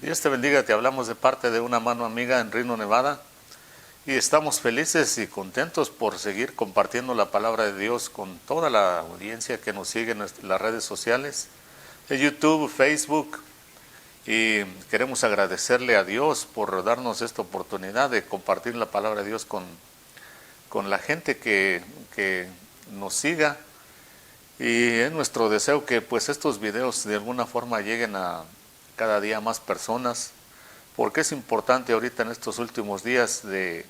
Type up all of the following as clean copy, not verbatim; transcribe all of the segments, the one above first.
Dios te bendiga, te hablamos de parte de una mano amiga en Reno, Nevada, y estamos felices y contentos por seguir compartiendo la palabra de Dios con toda la audiencia que nos sigue en las redes sociales, de YouTube, Facebook, y queremos agradecerle a Dios por darnos esta oportunidad de compartir la palabra de Dios con la gente que nos siga, y es nuestro deseo que pues estos videos de alguna forma lleguen a cada día más personas, porque es importante ahorita en estos últimos días de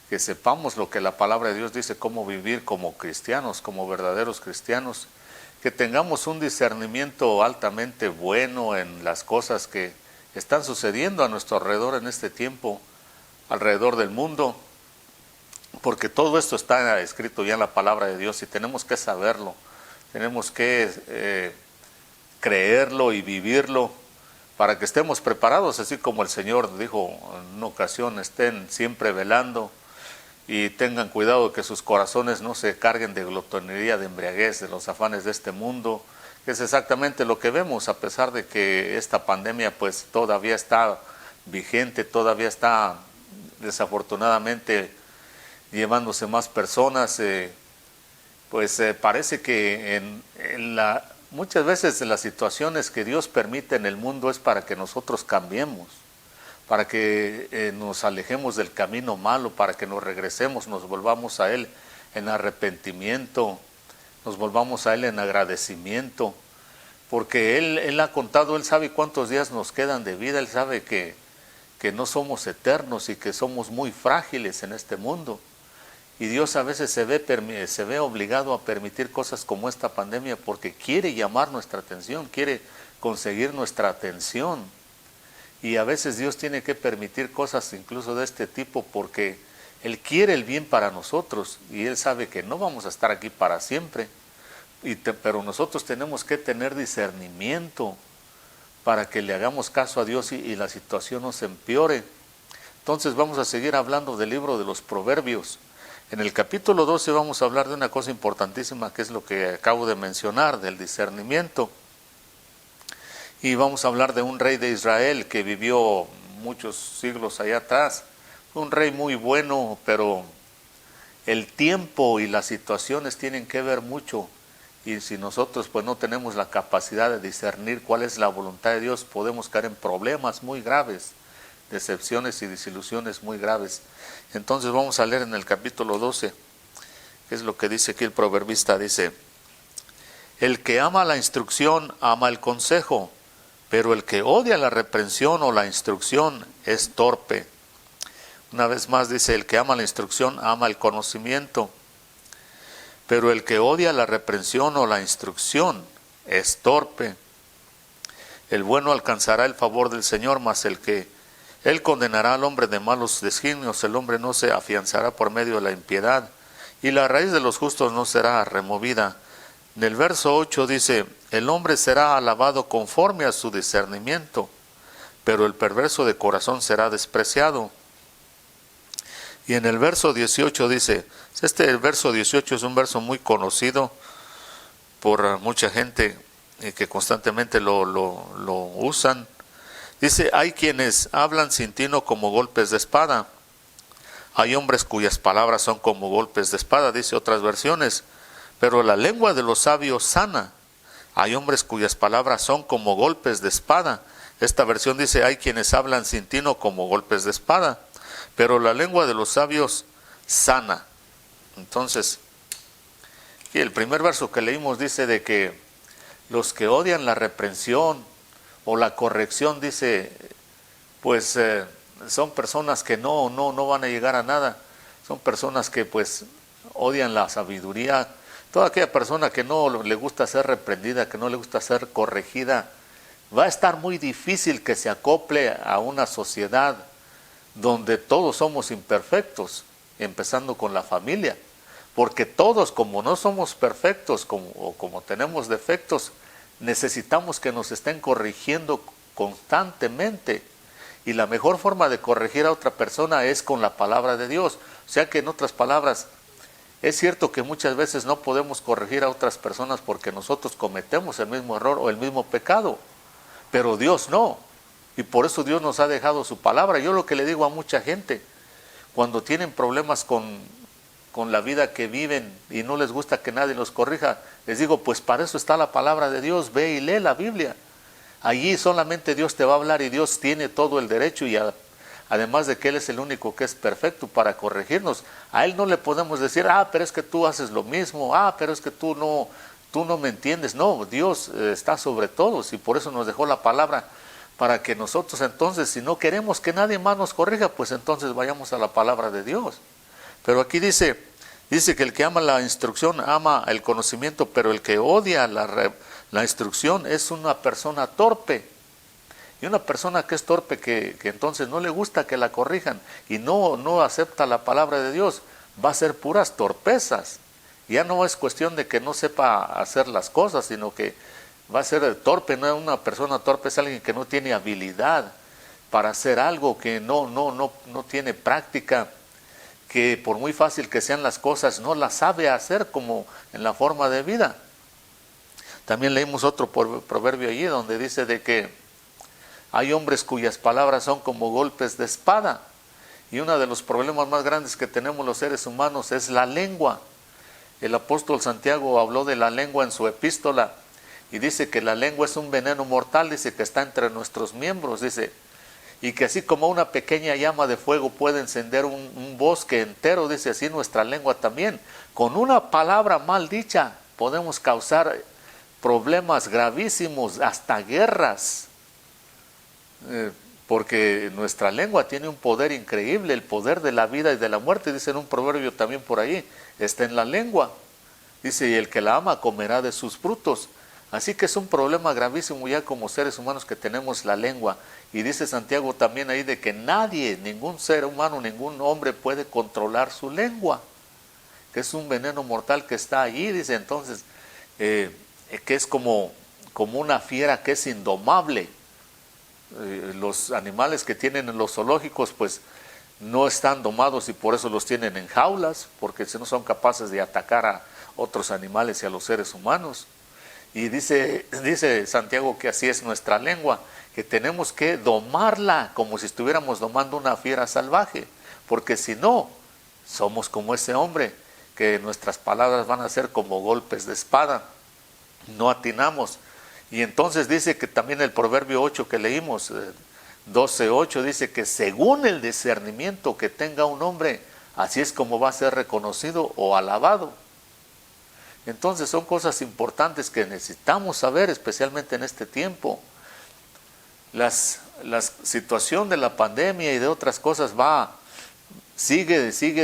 que sepamos lo que la palabra de Dios dice, cómo vivir como cristianos, como verdaderos cristianos, que tengamos un discernimiento altamente bueno en las cosas que están sucediendo a nuestro alrededor en este tiempo, alrededor del mundo, porque todo esto está escrito ya en la palabra de Dios y tenemos que saberlo, tenemos que creerlo y vivirlo, para que estemos preparados, así como el Señor dijo en una ocasión: estén siempre velando y tengan cuidado de que sus corazones no se carguen de glotonería, de embriaguez, de los afanes de este mundo, que es exactamente lo que vemos, a pesar de que esta pandemia pues todavía está vigente, todavía está desafortunadamente llevándose más personas, parece que muchas veces las situaciones que Dios permite en el mundo es para que nosotros cambiemos, para que nos alejemos del camino malo, para que nos regresemos, nos volvamos a Él en arrepentimiento, nos volvamos a Él en agradecimiento, porque Él ha contado, Él sabe cuántos días nos quedan de vida, Él sabe que no somos eternos y que somos muy frágiles en este mundo. Y Dios a veces se ve obligado a permitir cosas como esta pandemia porque quiere llamar nuestra atención, quiere conseguir nuestra atención. Y a veces Dios tiene que permitir cosas incluso de este tipo porque Él quiere el bien para nosotros y Él sabe que no vamos a estar aquí para siempre. Pero nosotros tenemos que tener discernimiento para que le hagamos caso a Dios y la situación no se empeore. Entonces vamos a seguir hablando del libro de los Proverbios. En el capítulo 12 vamos a hablar de una cosa importantísima, que es lo que acabo de mencionar, del discernimiento. Y vamos a hablar de un rey de Israel que vivió muchos siglos allá atrás. Fue un rey muy bueno, pero el tiempo y las situaciones tienen que ver mucho. Y si nosotros pues no tenemos la capacidad de discernir cuál es la voluntad de Dios, podemos caer en problemas muy graves, decepciones y desilusiones muy graves. Entonces vamos a leer en el capítulo 12, que es lo que dice aquí el proverbista, dice: el que ama la instrucción ama el consejo, pero el que odia la reprensión o la instrucción es torpe. Una vez más dice: el que ama la instrucción ama el conocimiento, pero el que odia la reprensión o la instrucción es torpe. El bueno alcanzará el favor del Señor, mas Él condenará al hombre de malos designios. El hombre no se afianzará por medio de la impiedad, y la raíz de los justos no será removida. En el verso 8 dice: el hombre será alabado conforme a su discernimiento, pero el perverso de corazón será despreciado. Y en el verso 18 dice, el verso 18 es un verso muy conocido por mucha gente que constantemente lo usan. Dice: hay quienes hablan sin tino como golpes de espada. Hay hombres cuyas palabras son como golpes de espada, dice otras versiones. Pero la lengua de los sabios sana. Hay hombres cuyas palabras son como golpes de espada. Esta versión dice: hay quienes hablan sin tino como golpes de espada, pero la lengua de los sabios sana. Entonces, y el primer verso que leímos dice de que los que odian la reprensión o la corrección, dice, pues son personas que no van a llegar a nada. Son personas que pues odian la sabiduría. Toda aquella persona que no le gusta ser reprendida, que no le gusta ser corregida, va a estar muy difícil que se acople a una sociedad donde todos somos imperfectos, empezando con la familia. Porque todos, como no somos perfectos, como tenemos defectos, necesitamos que nos estén corrigiendo constantemente. Y la mejor forma de corregir a otra persona es con la palabra de Dios. O sea que en otras palabras, es cierto que muchas veces no podemos corregir a otras personas porque nosotros cometemos el mismo error o el mismo pecado, pero Dios no. Y por eso Dios nos ha dejado su palabra. Yo lo que le digo a mucha gente, cuando tienen problemas con la vida que viven y no les gusta que nadie los corrija, les digo, pues para eso está la palabra de Dios, ve y lee la Biblia. Allí solamente Dios te va a hablar y Dios tiene todo el derecho y además de que Él es el único que es perfecto para corregirnos. A Él no le podemos decir, pero es que tú haces lo mismo, pero es que tú no me entiendes. No, Dios está sobre todos y por eso nos dejó la palabra para que nosotros entonces, si no queremos que nadie más nos corrija, pues entonces vayamos a la palabra de Dios. Pero aquí dice que el que ama la instrucción ama el conocimiento, pero el que odia la instrucción es una persona torpe. Y una persona que es torpe, que entonces no le gusta que la corrijan y no acepta la palabra de Dios, va a ser puras torpezas. Ya no es cuestión de que no sepa hacer las cosas, sino que va a ser torpe. No, una persona torpe es alguien que no tiene habilidad para hacer algo, que no tiene práctica, que por muy fácil que sean las cosas, no las sabe hacer como en la forma de vida. También leímos otro proverbio allí donde dice de que hay hombres cuyas palabras son como golpes de espada. Y uno de los problemas más grandes que tenemos los seres humanos es la lengua. El apóstol Santiago habló de la lengua en su epístola y dice que la lengua es un veneno mortal, dice que está entre nuestros miembros, dice, y que así como una pequeña llama de fuego puede encender un bosque entero, dice, así nuestra lengua también. Con una palabra mal dicha podemos causar problemas gravísimos, hasta guerras, porque nuestra lengua tiene un poder increíble, el poder de la vida y de la muerte, dice en un proverbio también por ahí, está en la lengua. Dice, y el que la ama comerá de sus frutos. Así que es un problema gravísimo ya como seres humanos que tenemos la lengua. Y dice Santiago también ahí de que nadie, ningún ser humano, ningún hombre puede controlar su lengua, que es un veneno mortal que está allí, dice entonces, que es como una fiera que es indomable. Los animales que tienen en los zoológicos pues no están domados y por eso los tienen en jaulas, porque si no son capaces de atacar a otros animales y a los seres humanos. Y dice Santiago que así es nuestra lengua, que tenemos que domarla como si estuviéramos domando una fiera salvaje, porque si no, somos como ese hombre, que nuestras palabras van a ser como golpes de espada, no atinamos. Y entonces dice que también el proverbio 8 que leímos, 12:8, dice que según el discernimiento que tenga un hombre, así es como va a ser reconocido o alabado. Entonces son cosas importantes que necesitamos saber, especialmente en este tiempo. La situación de la pandemia y de otras cosas sigue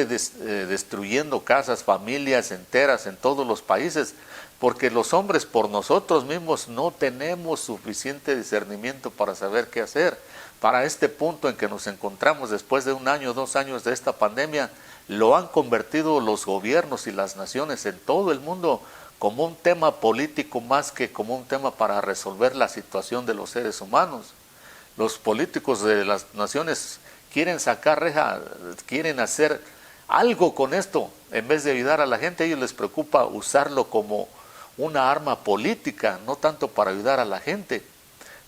destruyendo casas, familias enteras en todos los países, porque los hombres por nosotros mismos no tenemos suficiente discernimiento para saber qué hacer. Para este punto en que nos encontramos después de 1 año, 2 años de esta pandemia, lo han convertido los gobiernos y las naciones en todo el mundo como un tema político más que como un tema para resolver la situación de los seres humanos. Los políticos de las naciones quieren sacar reja, quieren hacer algo con esto. En vez de ayudar a la gente, a ellos les preocupa usarlo como una arma política, no tanto para ayudar a la gente,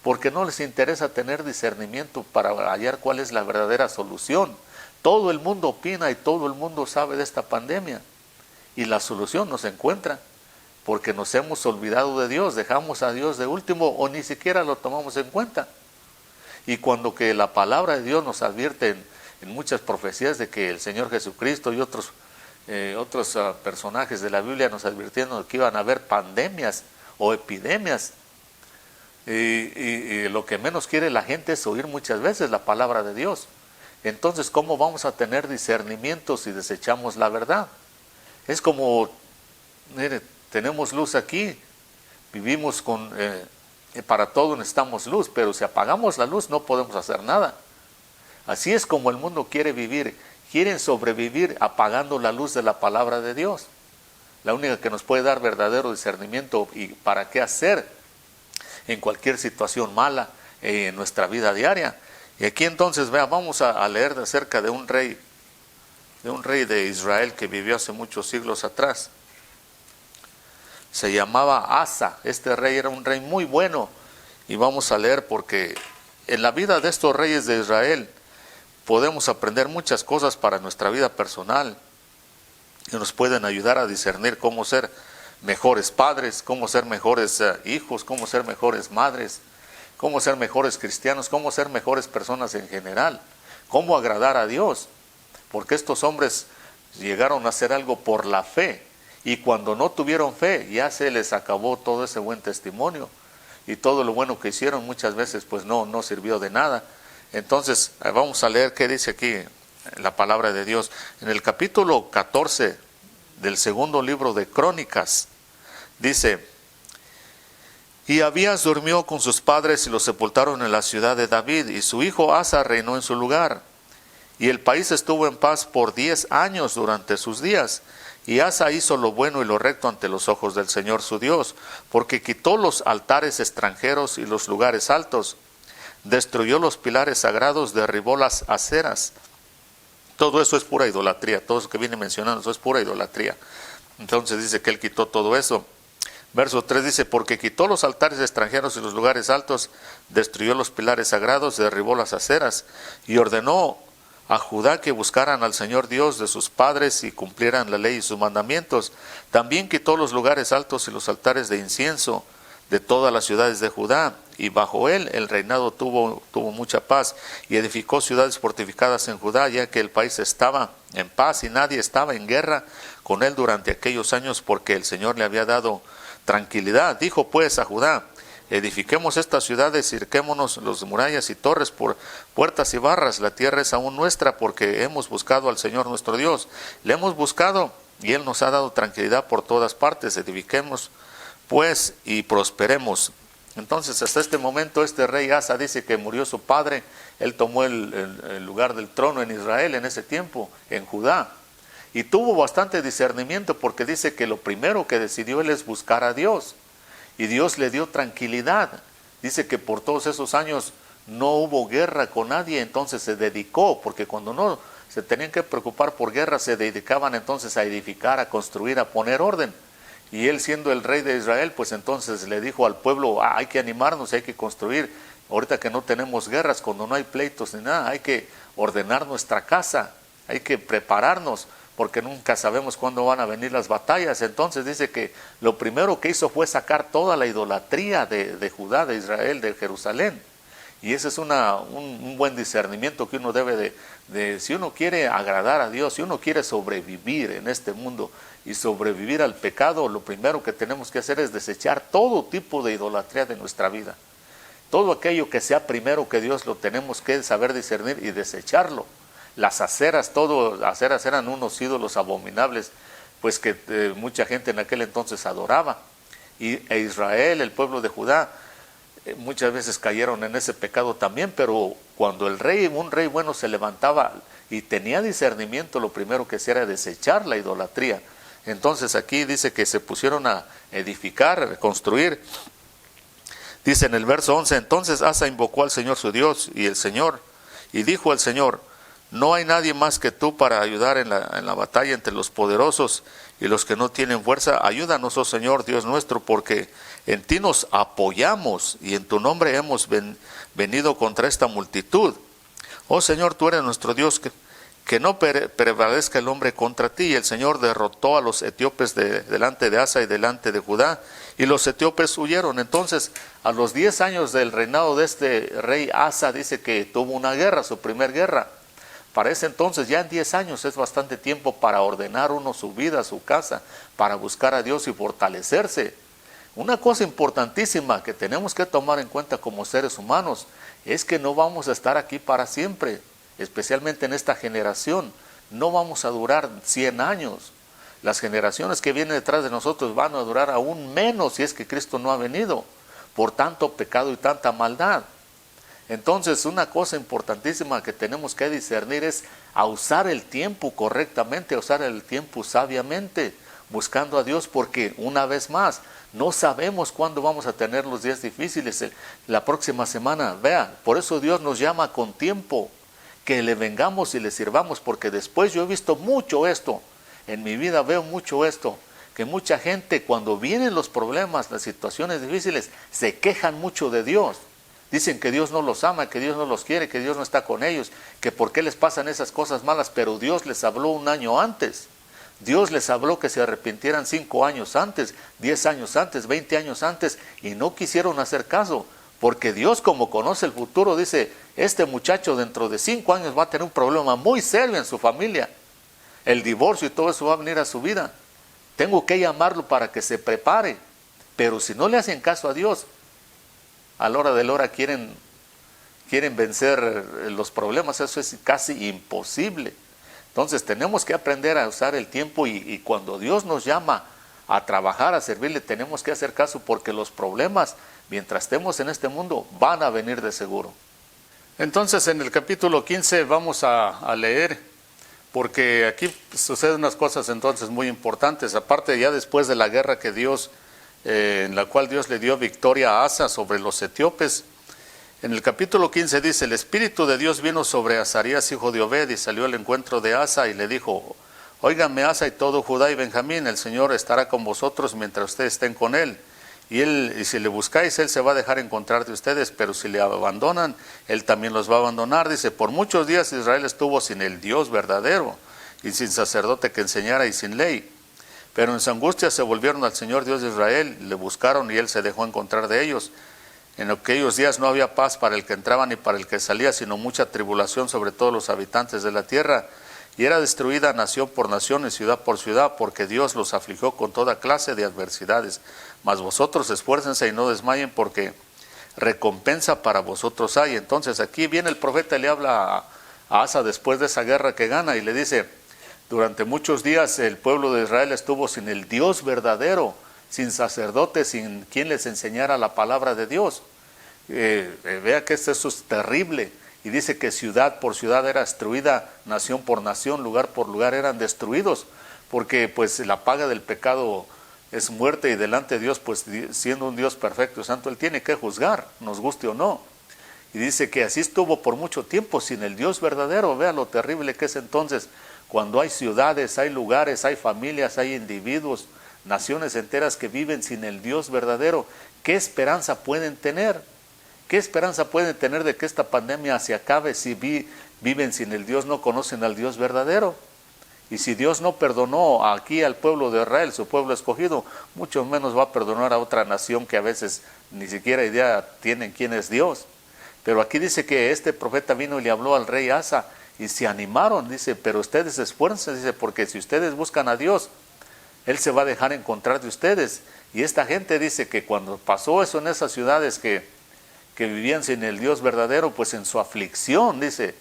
porque no les interesa tener discernimiento para hallar cuál es la verdadera solución. Todo el mundo opina y todo el mundo sabe de esta pandemia y la solución no se encuentra porque nos hemos olvidado de Dios, dejamos a Dios de último o ni siquiera lo tomamos en cuenta. Y cuando que la palabra de Dios nos advierte en muchas profecías de que el Señor Jesucristo y otros personajes de la Biblia nos advirtieron que iban a haber pandemias o epidemias, y lo que menos quiere la gente es oír muchas veces la palabra de Dios. Entonces, ¿cómo vamos a tener discernimiento si desechamos la verdad? Es como, mire, tenemos luz aquí, vivimos para todo necesitamos luz, pero si apagamos la luz no podemos hacer nada. Así es como el mundo quiere vivir, quieren sobrevivir apagando la luz de la palabra de Dios, la única que nos puede dar verdadero discernimiento y para qué hacer en cualquier situación mala en nuestra vida diaria. Y aquí entonces, vamos a leer acerca de un rey de Israel que vivió hace muchos siglos atrás. Se llamaba Asa. Este rey era un rey muy bueno y vamos a leer porque en la vida de estos reyes de Israel podemos aprender muchas cosas para nuestra vida personal que nos pueden ayudar a discernir cómo ser mejores padres, cómo ser mejores hijos, cómo ser mejores madres, cómo ser mejores cristianos, cómo ser mejores personas en general, cómo agradar a Dios, porque estos hombres llegaron a hacer algo por la fe, y cuando no tuvieron fe ya se les acabó todo ese buen testimonio, y todo lo bueno que hicieron muchas veces pues no sirvió de nada. Entonces vamos a leer qué dice aquí la palabra de Dios en el capítulo 14 del segundo libro de Crónicas. Dice: y Abías durmió con sus padres y los sepultaron en la ciudad de David, y su hijo Asa reinó en su lugar. Y el país estuvo en paz por 10 años durante sus días. Y Asa hizo lo bueno y lo recto ante los ojos del Señor su Dios, porque quitó los altares extranjeros y los lugares altos, destruyó los pilares sagrados, derribó las aceras. Todo eso es pura idolatría, todo eso que viene mencionando, eso es pura idolatría. Entonces dice que él quitó todo eso. Verso 3 dice: porque quitó los altares extranjeros y los lugares altos, destruyó los pilares sagrados, derribó las aceras, y ordenó a Judá que buscaran al Señor Dios de sus padres y cumplieran la ley y sus mandamientos. También quitó los lugares altos y los altares de incienso de todas las ciudades de Judá, y bajo él el reinado tuvo mucha paz, y edificó ciudades fortificadas en Judá, ya que el país estaba en paz y nadie estaba en guerra con él durante aquellos años, porque el Señor le había dado tranquilidad. Dijo pues a Judá: edifiquemos estas ciudades, cerquémonos los murallas y torres por puertas y barras. La tierra es aún nuestra, porque hemos buscado al Señor nuestro Dios. Le hemos buscado y Él nos ha dado tranquilidad por todas partes. Edifiquemos pues y prosperemos. Entonces hasta este momento este rey Asa dice que murió su padre. Él tomó el lugar del trono en Israel en ese tiempo, en Judá. Y tuvo bastante discernimiento, porque dice que lo primero que decidió él es buscar a Dios. Y Dios le dio tranquilidad. Dice que por todos esos años no hubo guerra con nadie, entonces se dedicó, porque cuando no se tenían que preocupar por guerra, se dedicaban entonces a edificar, a construir, a poner orden. Y él, siendo el rey de Israel, pues entonces le dijo al pueblo: hay que animarnos, hay que construir. Ahorita que no tenemos guerras, cuando no hay pleitos ni nada, hay que ordenar nuestra casa, hay que prepararnos, porque nunca sabemos cuándo van a venir las batallas. Entonces dice que lo primero que hizo fue sacar toda la idolatría de Judá, de Israel, de Jerusalén. Y ese es un buen discernimiento que uno debe de, si uno quiere agradar a Dios, si uno quiere sobrevivir en este mundo y sobrevivir al pecado, lo primero que tenemos que hacer es desechar todo tipo de idolatría de nuestra vida. Todo aquello que sea primero que Dios lo tenemos que saber discernir y desecharlo. Las aceras, aceras eran unos ídolos abominables, pues que mucha gente en aquel entonces adoraba. E Israel, el pueblo de Judá, muchas veces cayeron en ese pecado también, pero cuando un rey bueno se levantaba y tenía discernimiento, lo primero que hacía era desechar la idolatría. Entonces aquí dice que se pusieron a edificar, a construir. Dice en el verso 11: entonces Asa invocó al Señor su Dios, y dijo al Señor: no hay nadie más que tú para ayudar en la batalla entre los poderosos y los que no tienen fuerza. Ayúdanos, oh Señor Dios nuestro, porque en ti nos apoyamos y en tu nombre hemos venido contra esta multitud. Oh Señor, tú eres nuestro Dios, que no prevalezca el hombre contra ti. Y el Señor derrotó a los etíopes delante de Asa y delante de Judá, y los etíopes huyeron. Entonces, a los 10 años del reinado de este rey Asa, dice que tuvo una guerra, su primer guerra. Para ese entonces, ya en 10 años es bastante tiempo para ordenar uno su vida, su casa, para buscar a Dios y fortalecerse. Una cosa importantísima que tenemos que tomar en cuenta como seres humanos es que no vamos a estar aquí para siempre, especialmente en esta generación. No vamos a durar 100 años. Las generaciones que vienen detrás de nosotros van a durar aún menos si es que Cristo no ha venido, por tanto pecado y tanta maldad. Entonces, una cosa importantísima que tenemos que discernir es a usar el tiempo correctamente, a usar el tiempo sabiamente, buscando a Dios, porque una vez más, no sabemos cuándo vamos a tener los días difíciles. La próxima semana, vea, por eso Dios nos llama con tiempo, que le vengamos y le sirvamos, porque después yo he visto mucho esto, en mi vida veo mucho esto, que mucha gente cuando vienen los problemas, las situaciones difíciles, se quejan mucho de Dios. Dicen que Dios no los ama, que Dios no los quiere, que Dios no está con ellos, que por qué les pasan esas cosas malas, pero Dios les habló un año antes. Dios les habló que se arrepintieran 5 años antes, 10 años antes, 20 años antes, y no quisieron hacer caso, porque Dios, como conoce el futuro, dice, este muchacho dentro de 5 años va a tener un problema muy serio en su familia. El divorcio y todo eso va a venir a su vida. Tengo que llamarlo para que se prepare. Pero si no le hacen caso a Dios, a la hora de la hora quieren vencer los problemas, eso es casi imposible. Entonces tenemos que aprender a usar el tiempo y cuando Dios nos llama a trabajar, a servirle, tenemos que hacer caso porque los problemas, mientras estemos en este mundo, van a venir de seguro. Entonces en el capítulo 15 vamos a leer, porque aquí suceden unas cosas entonces muy importantes, aparte ya después de la guerra que Dios, en la cual Dios le dio victoria a Asa sobre los etíopes. En el capítulo 15 dice, el Espíritu de Dios vino sobre Azarías, hijo de Obed, y salió al encuentro de Asa y le dijo, óiganme Asa y todo Judá y Benjamín, el Señor estará con vosotros mientras ustedes estén con él. Y si le buscáis, él se va a dejar encontrar de ustedes, pero si le abandonan, él también los va a abandonar. Dice, por muchos días Israel estuvo sin el Dios verdadero, y sin sacerdote que enseñara y sin ley. Pero en su angustia se volvieron al Señor Dios de Israel, le buscaron y él se dejó encontrar de ellos. En aquellos días no había paz para el que entraba ni para el que salía, sino mucha tribulación sobre todos los habitantes de la tierra. Y era destruida nación por nación y ciudad por ciudad, porque Dios los afligió con toda clase de adversidades. Mas vosotros esfuércense y no desmayen, porque recompensa para vosotros hay. Entonces aquí viene el profeta y le habla a Asa después de esa guerra que gana y le dice, durante muchos días el pueblo de Israel estuvo sin el Dios verdadero, sin sacerdotes, sin quien les enseñara la palabra de Dios. Vea que eso es terrible. Y dice que ciudad por ciudad era destruida, nación por nación, lugar por lugar eran destruidos, porque pues la paga del pecado es muerte y delante de Dios, pues siendo un Dios perfecto y santo, Él tiene que juzgar, nos guste o no. Y dice que así estuvo por mucho tiempo sin el Dios verdadero. Vea lo terrible que es entonces cuando hay ciudades, hay lugares, hay familias, hay individuos, naciones enteras que viven sin el Dios verdadero. ¿Qué esperanza pueden tener? ¿Qué esperanza pueden tener de que esta pandemia se acabe si viven sin el Dios, no conocen al Dios verdadero? Y si Dios no perdonó aquí al pueblo de Israel, su pueblo escogido, mucho menos va a perdonar a otra nación que a veces ni siquiera idea tienen quién es Dios. Pero aquí dice que este profeta vino y le habló al rey Asa y se animaron, dice, pero ustedes esfuércense, dice, porque si ustedes buscan a Dios, Él se va a dejar encontrar de ustedes. Y esta gente dice que cuando pasó eso en esas ciudades que vivían sin el Dios verdadero, pues en su aflicción, dice,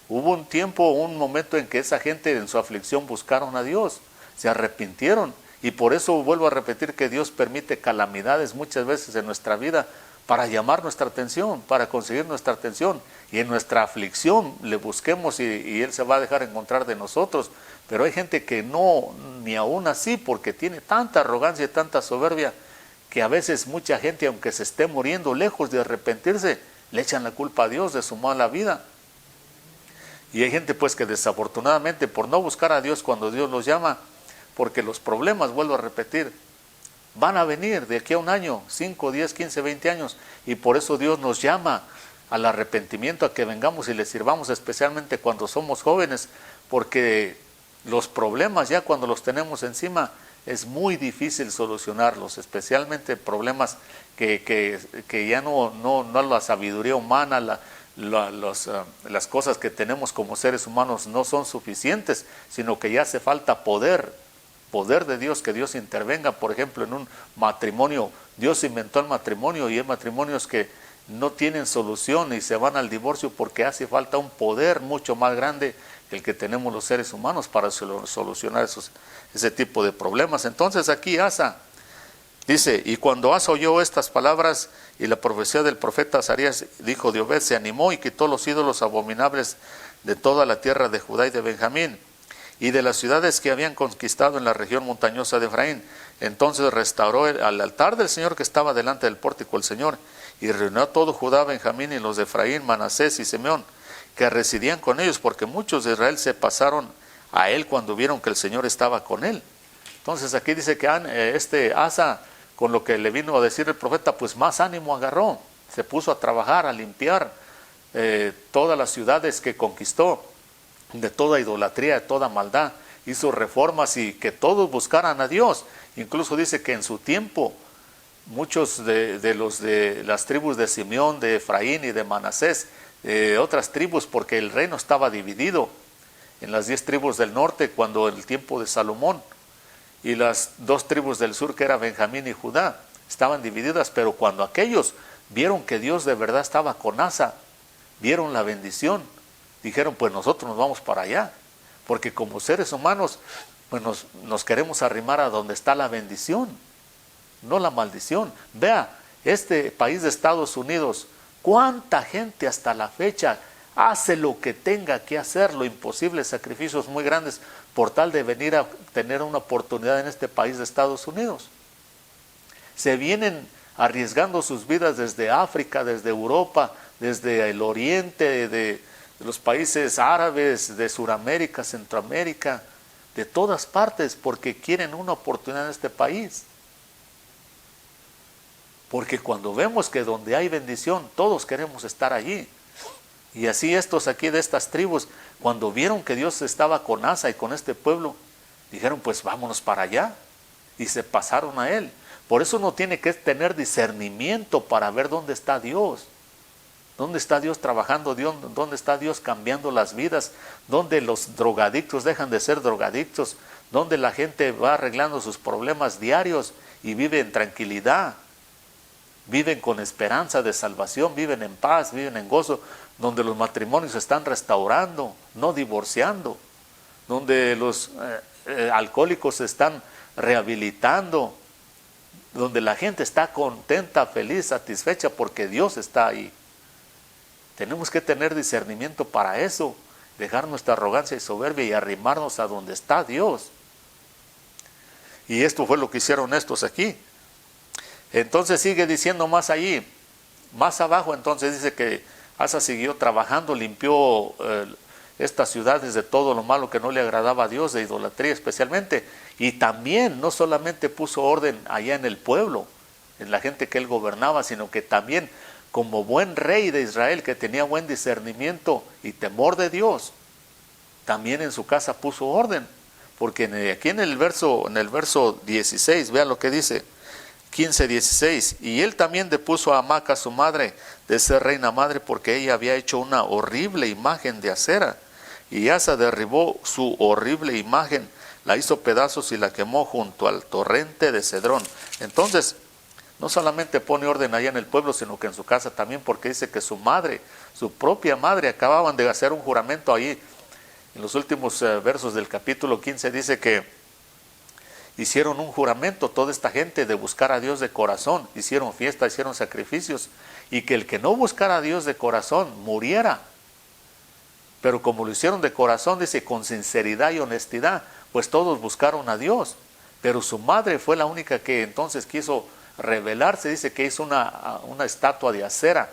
hubo un tiempo, un momento en que esa gente en su aflicción buscaron a Dios, se arrepintieron. Y por eso vuelvo a repetir que Dios permite calamidades muchas veces en nuestra vida para llamar nuestra atención, para conseguir nuestra atención. Y en nuestra aflicción le busquemos y Él se va a dejar encontrar de nosotros. Pero hay gente que no, ni aún así, porque tiene tanta arrogancia y tanta soberbia, que a veces mucha gente, aunque se esté muriendo, lejos de arrepentirse, le echan la culpa a Dios de su mala vida. Y hay gente pues que desafortunadamente por no buscar a Dios cuando Dios los llama, porque los problemas, vuelvo a repetir, van a venir de aquí a un año, 5, 10, 15, 20 años, y por eso Dios nos llama al arrepentimiento, a que vengamos y le sirvamos, especialmente cuando somos jóvenes, porque los problemas ya cuando los tenemos encima es muy difícil solucionarlos, especialmente problemas que ya no la sabiduría humana, las cosas que tenemos como seres humanos no son suficientes, sino que ya hace falta poder de Dios, que Dios intervenga. Por ejemplo, en un matrimonio, Dios inventó el matrimonio y hay matrimonios que no tienen solución y se van al divorcio porque hace falta un poder mucho más grande que el que tenemos los seres humanos para solucionar ese tipo de problemas. Entonces aquí Asa dice, y cuando Asa oyó estas palabras y la profecía del profeta Azarías, dijo de Obed, se animó y quitó los ídolos abominables de toda la tierra de Judá y de Benjamín y de las ciudades que habían conquistado en la región montañosa de Efraín. Entonces restauró al altar del Señor que estaba delante del pórtico el Señor, y reunió a todo Judá, Benjamín y los de Efraín, Manasés y Simeón, que residían con ellos, porque muchos de Israel se pasaron a él cuando vieron que el Señor estaba con él. Entonces aquí dice que Asa, con lo que le vino a decir el profeta, pues más ánimo agarró. se puso a trabajar, a limpiar todas las ciudades que conquistó, de toda idolatría, de toda maldad. Hizo reformas y que todos buscaran a Dios. Incluso dice que en su tiempo muchos de las tribus de Simeón, de Efraín y de Manasés, otras tribus, porque el reino estaba dividido en las 10 tribus del norte cuando en el tiempo de Salomón, y las 2 tribus del sur, que era Benjamín y Judá, estaban divididas. Pero cuando aquellos vieron que Dios de verdad estaba con Asa, vieron la bendición, dijeron, pues nosotros nos vamos para allá, porque como seres humanos pues nos queremos arrimar a donde está la bendición, no la maldición. Vea, este país de Estados Unidos, cuánta gente hasta la fecha hace lo que tenga que hacer, lo imposible, sacrificios muy grandes, por tal de venir a tener una oportunidad en este país de Estados Unidos. Se vienen arriesgando sus vidas desde África, desde Europa, desde el Oriente, de los países árabes, de Sudamérica, Centroamérica, de todas partes, porque quieren una oportunidad en este país. Porque cuando vemos que donde hay bendición, todos queremos estar allí. Y así estos aquí de estas tribus, cuando vieron que Dios estaba con Asa y con este pueblo, dijeron, pues vámonos para allá. Y se pasaron a él. Por eso uno tiene que tener discernimiento para ver dónde está Dios. ¿Dónde está Dios trabajando? ¿Dónde está Dios cambiando las vidas? ¿Dónde los drogadictos dejan de ser drogadictos? ¿Dónde la gente va arreglando sus problemas diarios y vive en tranquilidad? Viven con esperanza de salvación, viven en paz, viven en gozo, donde los matrimonios se están restaurando, no divorciando, donde los alcohólicos se están rehabilitando, donde la gente está contenta, feliz, satisfecha porque Dios está ahí. Tenemos que tener discernimiento para eso, dejar nuestra arrogancia y soberbia y arrimarnos a donde está Dios. Y esto fue lo que hicieron estos aquí. Entonces sigue diciendo más allí, más abajo. Entonces dice que Asa siguió trabajando, limpió estas ciudades de todo lo malo que no le agradaba a Dios, de idolatría especialmente, y también no solamente puso orden allá en el pueblo, en la gente que él gobernaba, sino que también como buen rey de Israel que tenía buen discernimiento y temor de Dios, también en su casa puso orden, porque aquí en el verso 16, vean lo que dice, 15:16, y él también depuso a Maca su madre de ser reina madre, porque ella había hecho una horrible imagen de acera, y Asa derribó su horrible imagen, la hizo pedazos y la quemó junto al torrente de Cedrón. Entonces, no solamente pone orden allá en el pueblo, sino que en su casa también, porque dice que su madre, su propia madre, acababan de hacer un juramento ahí. En los últimos versos del capítulo 15 dice que hicieron un juramento toda esta gente de buscar a Dios de corazón, hicieron fiesta, hicieron sacrificios, y que el que no buscara a Dios de corazón muriera. Pero como lo hicieron de corazón, dice, con sinceridad y honestidad, pues todos buscaron a Dios. Pero su madre fue la única que entonces quiso rebelarse. Dice que hizo una estatua de acera,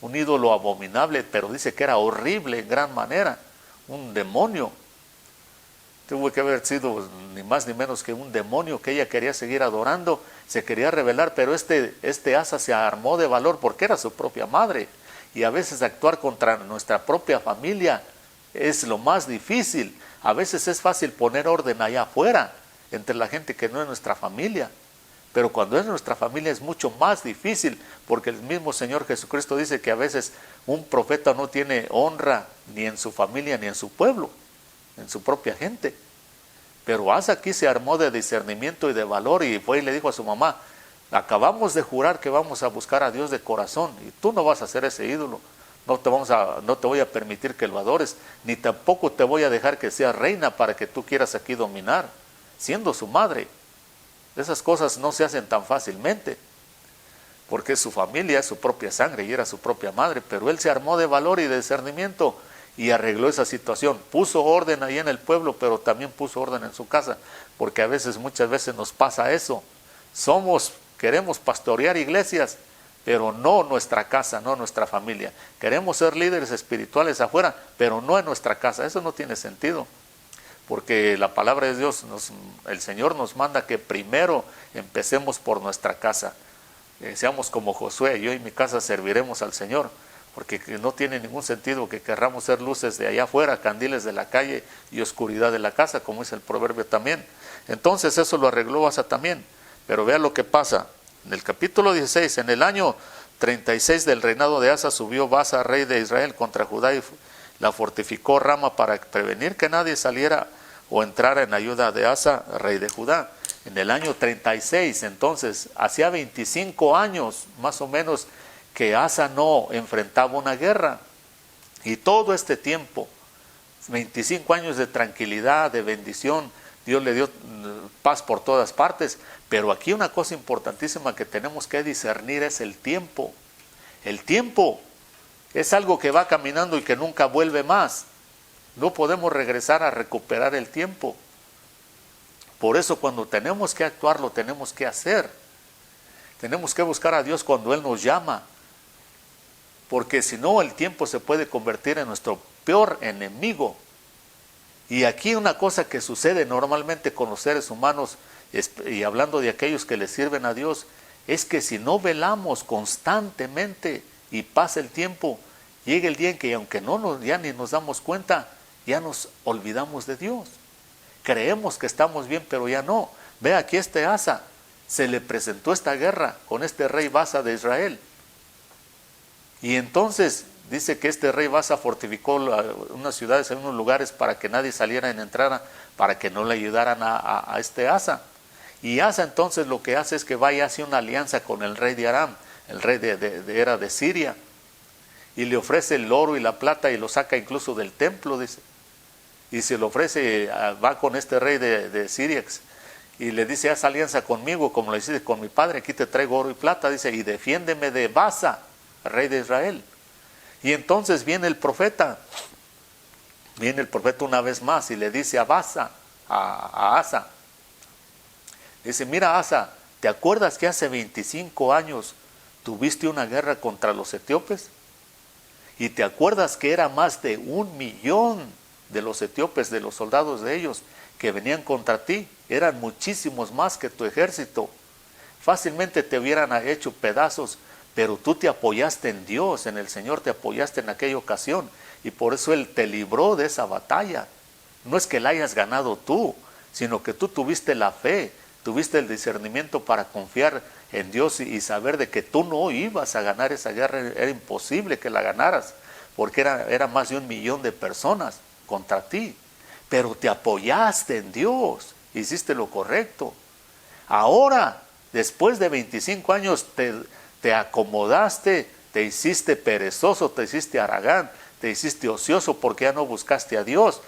un ídolo abominable, pero dice que era horrible en gran manera, un demonio. Tuvo que haber sido ni más ni menos que un demonio que ella quería seguir adorando, se quería rebelar, pero este Asa se armó de valor porque era su propia madre. Y a veces actuar contra nuestra propia familia es lo más difícil. A veces es fácil poner orden allá afuera, entre la gente que no es nuestra familia. Pero cuando es nuestra familia es mucho más difícil, porque el mismo Señor Jesucristo dice que a veces un profeta no tiene honra ni en su familia ni en su pueblo, en su propia gente. Pero Asa aquí se armó de discernimiento y de valor y fue y le dijo a su mamá, acabamos de jurar que vamos a buscar a Dios de corazón y tú no vas a hacer ese ídolo, no te voy a permitir que lo adores, ni tampoco te voy a dejar que seas reina para que tú quieras aquí dominar, siendo su madre. Esas cosas no se hacen tan fácilmente, porque su familia es su propia sangre y era su propia madre, pero él se armó de valor y de discernimiento y arregló esa situación, puso orden ahí en el pueblo, pero también puso orden en su casa, porque muchas veces nos pasa eso, queremos pastorear iglesias, pero no nuestra casa, no nuestra familia, queremos ser líderes espirituales afuera, pero no en nuestra casa, eso no tiene sentido, porque la palabra de Dios, el Señor nos manda que primero empecemos por nuestra casa. seamos como Josué, yo y mi casa serviremos al Señor, porque no tiene ningún sentido que querramos ser luces de allá afuera, candiles de la calle y oscuridad de la casa, como dice el proverbio también. Entonces eso lo arregló Asa también. Pero vea lo que pasa. En el capítulo 16, en el año 36 del reinado de Asa, subió Baasa, rey de Israel, contra Judá y la fortificó Rama para prevenir que nadie saliera o entrara en ayuda de Asa, rey de Judá. En el año 36, entonces, hacía 25 años más o menos que Asa no enfrentaba una guerra. Y todo este tiempo, 25 años de tranquilidad, de bendición, Dios le dio paz por todas partes. Pero aquí una cosa importantísima que tenemos que discernir es el tiempo. El tiempo es algo que va caminando y que nunca vuelve más. No podemos regresar a recuperar el tiempo. Por eso cuando tenemos que actuar, lo tenemos que hacer. Tenemos que buscar a Dios cuando Él nos llama. Porque si no, el tiempo se puede convertir en nuestro peor enemigo. Y aquí una cosa que sucede normalmente con los seres humanos, y hablando de aquellos que le sirven a Dios, es que si no velamos constantemente y pasa el tiempo, llega el día en que aunque ya ni nos damos cuenta, ya nos olvidamos de Dios. Creemos que estamos bien, pero ya no. Ve aquí Asa, se le presentó esta guerra con este rey Baasa de Israel. Y entonces dice que este rey Baasa fortificó unas ciudades en unos lugares para que nadie saliera ni entrara, para que no le ayudaran a este Asa. Y Asa entonces lo que hace es que va y hace una alianza con el rey de Aram, el rey era de Siria, y le ofrece el oro y la plata y lo saca incluso del templo, dice. Y se lo ofrece, va con este rey de Siria y le dice, haz alianza conmigo como lo hiciste con mi padre, aquí te traigo oro y plata, dice, y defiéndeme de Baasa, rey de Israel. Y entonces viene el profeta una vez más y le dice a Baasa, a Asa, dice, mira Asa, ¿te acuerdas que hace 25 años tuviste una guerra contra los etíopes? ¿Y te acuerdas que era más de 1 millón de los etíopes, de los soldados de ellos, que venían contra ti? Eran muchísimos más que tu ejército. Fácilmente te hubieran hecho pedazos, pero tú te apoyaste en Dios, en el Señor te apoyaste en aquella ocasión, y por eso Él te libró de esa batalla. No es que la hayas ganado tú, sino que tú tuviste la fe, tuviste el discernimiento para confiar en Dios y saber de que tú no ibas a ganar esa guerra. Era imposible que la ganaras, porque era más de 1 millón de personas contra ti, pero te apoyaste en Dios, hiciste lo correcto. Ahora, después de 25 años, te acomodaste, te hiciste perezoso, te hiciste haragán, te hiciste ocioso porque ya no buscaste a Dios,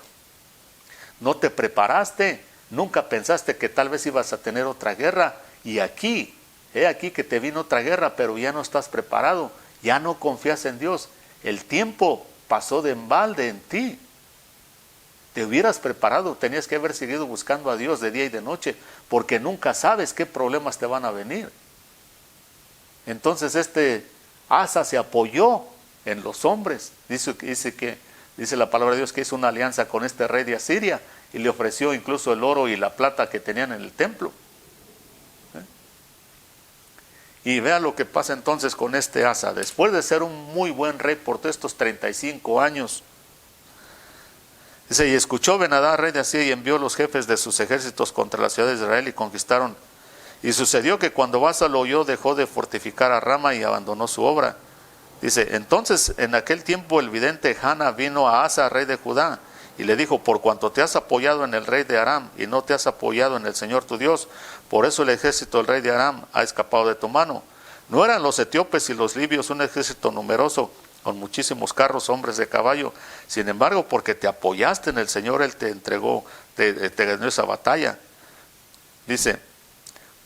no te preparaste, nunca pensaste que tal vez ibas a tener otra guerra, y aquí que te vino otra guerra, pero ya no estás preparado, ya no confías en Dios, el tiempo pasó de embalde en ti. Te hubieras preparado, tenías que haber seguido buscando a Dios de día y de noche, porque nunca sabes qué problemas te van a venir. Entonces Asa se apoyó en los hombres, dice la palabra de Dios que hizo una alianza con este rey de Asiria y le ofreció incluso el oro y la plata que tenían en el templo. Y vea lo que pasa entonces con este Asa. Después de ser un muy buen rey por todos estos 35 años, dice, y escuchó Ben-Hadad, rey de Asiria, y envió los jefes de sus ejércitos contra las ciudades de Israel y conquistaron. Y sucedió que cuando Baasa lo oyó, dejó de fortificar a Rama y abandonó su obra. Dice, entonces en aquel tiempo el vidente Hana vino a Asa, rey de Judá, y le dijo, por cuanto te has apoyado en el rey de Aram y no te has apoyado en el Señor tu Dios, por eso el ejército del rey de Aram ha escapado de tu mano. ¿No eran los etíopes y los libios un ejército numeroso, con muchísimos carros, hombres de caballo? Sin embargo, porque te apoyaste en el Señor, Él te entregó, te ganó esa batalla. Dice,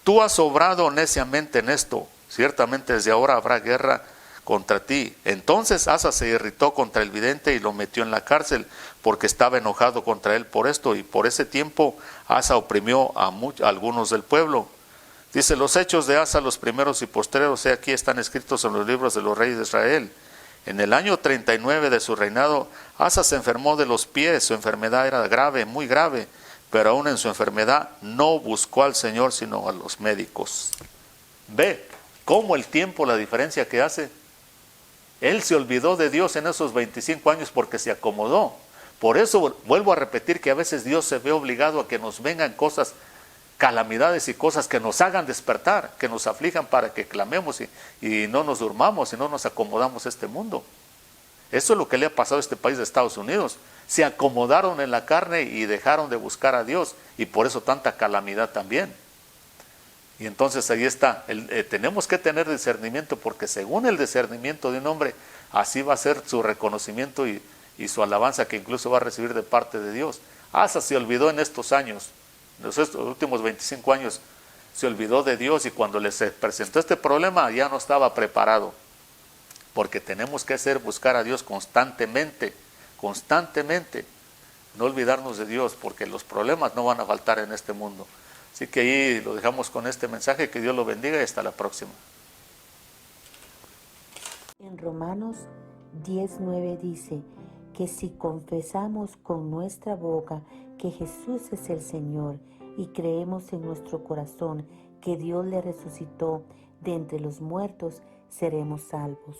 tú has obrado neciamente en esto, ciertamente desde ahora habrá guerra contra ti. Entonces Asa se irritó contra el vidente y lo metió en la cárcel, porque estaba enojado contra él por esto, y por ese tiempo Asa oprimió a algunos del pueblo. Dice, los hechos de Asa, los primeros y postreros, aquí están escritos en los libros de los reyes de Israel. En el año 39 de su reinado, Asa se enfermó de los pies, su enfermedad era grave, muy grave, pero aún en su enfermedad no buscó al Señor sino a los médicos. Ve, ¿Cómo el tiempo, la diferencia que hace? Él se olvidó de Dios en esos 25 años porque se acomodó. Por eso vuelvo a repetir que a veces Dios se ve obligado a que nos vengan cosas, calamidades y cosas que nos hagan despertar, que nos aflijan para que clamemos y no nos durmamos y no nos acomodamos a este mundo. Eso es lo que le ha pasado a este país de Estados Unidos. Se acomodaron en la carne y dejaron de buscar a Dios, y por eso tanta calamidad también. Y entonces ahí está, tenemos que tener discernimiento, porque según el discernimiento de un hombre, así va a ser su reconocimiento y su alabanza que incluso va a recibir de parte de Dios. Asa se olvidó en estos años, en estos últimos 25 años, se olvidó de Dios, y cuando les presentó este problema ya no estaba preparado. Porque tenemos que buscar a Dios constantemente, no olvidarnos de Dios, porque los problemas no van a faltar en este mundo. Así que ahí lo dejamos con este mensaje, que Dios lo bendiga y hasta la próxima. En Romanos 10:9 dice que si confesamos con nuestra boca que Jesús es el Señor y creemos en nuestro corazón que Dios le resucitó de entre los muertos, seremos salvos.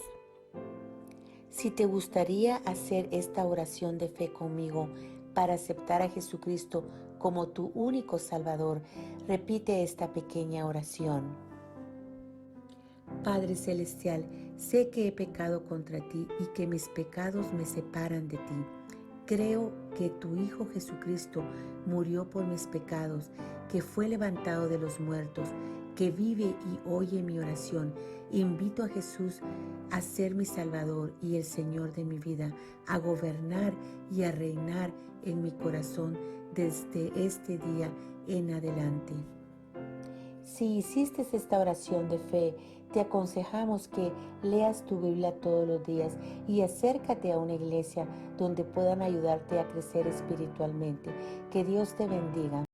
Si te gustaría hacer esta oración de fe conmigo para aceptar a Jesucristo como tu único Salvador, repite esta pequeña oración. Padre Celestial, sé que he pecado contra ti y que mis pecados me separan de ti. Creo que tu Hijo Jesucristo murió por mis pecados, que fue levantado de los muertos, que vive y oye mi oración. Invito a Jesús a ser mi Salvador y el Señor de mi vida, a gobernar y a reinar en mi corazón desde este día en adelante. Si hiciste esta oración de fe, te aconsejamos que leas tu Biblia todos los días y acércate a una iglesia donde puedan ayudarte a crecer espiritualmente. Que Dios te bendiga.